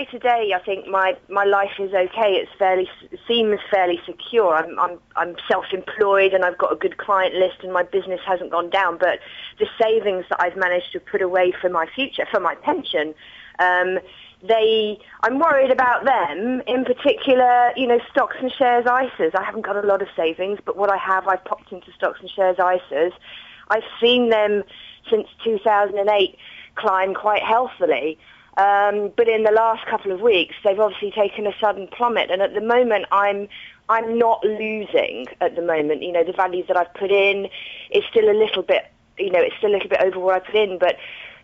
day to day, I think my life is okay. It seems fairly secure. I'm self-employed and I've got a good client list and my business hasn't gone down. But the savings that I've managed to put away for my future, for my pension, I'm worried about them. In particular, stocks and shares ISAs. I haven't got a lot of savings, but what I have, I've popped into stocks and shares ISAs. I've seen them since 2008 climb quite healthily. But in the last couple of weeks, they've obviously taken a sudden plummet. And at the moment, I'm not losing at the moment. The values that I've put in is still a little bit, over what I put in. But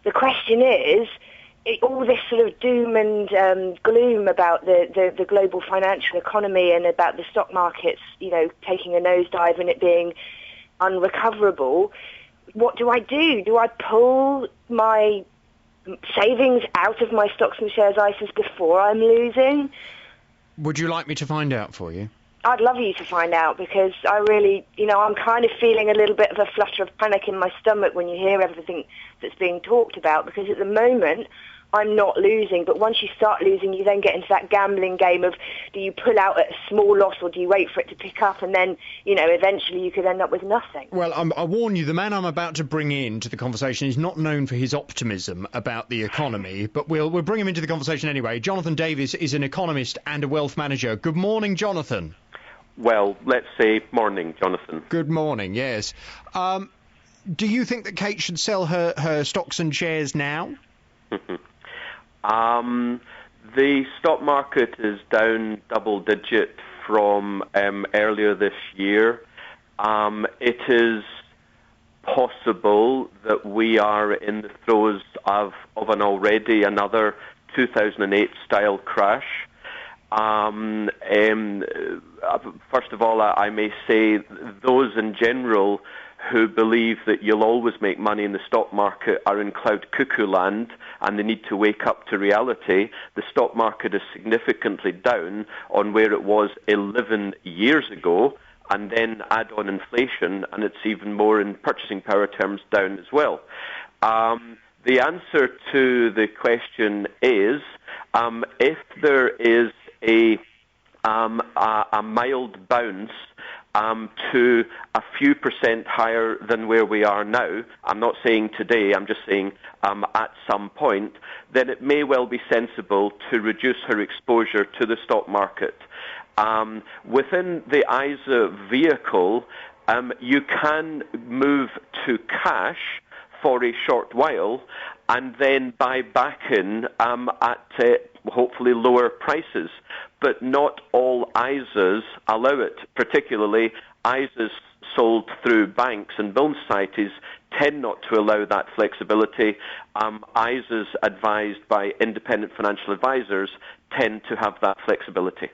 the question is, all this sort of doom and gloom about the global financial economy and about the stock markets, taking a nosedive and it being unrecoverable. What do I do? Do I pull my savings out of my stocks and shares ISAs before I'm losing? Would you like me to find out for you? I'd love you to find out, because I really, I'm kind of feeling a little bit of a flutter of panic in my stomach when you hear everything that's being talked about, because at the moment I'm not losing, but once you start losing, you then get into that gambling game of, do you pull out at a small loss or do you wait for it to pick up, and then, eventually you could end up with nothing. Well, I warn you, the man I'm about to bring into the conversation is not known for his optimism about the economy, but we'll bring him into the conversation anyway. Jonathan Davis is an economist and a wealth manager. Good morning, Jonathan. Well, let's say morning, Jonathan. Good morning, yes. Do you think that Kate should sell her stocks and shares now? The stock market is down double-digit from earlier this year. It is possible that we are in the throes of another 2008-style crash. First of all, I may say those in general who believe that you'll always make money in the stock market are in cloud cuckoo land, and they need to wake up to reality. The stock market is significantly down on where it was 11 years ago, and then add on inflation, and it's even more in purchasing power terms down as well. The answer to the question is, if there is a mild bounce to a few percent higher than where we are now, I'm not saying today, I'm just saying at some point, then it may well be sensible to reduce her exposure to the stock market. Within the ISA vehicle, you can move to cash for a short while and then buy back in at hopefully lower prices. But not all ISAs allow it, particularly ISAs sold through banks and building societies tend not to allow that flexibility. ISAs advised by independent financial advisors tend to have that flexibility.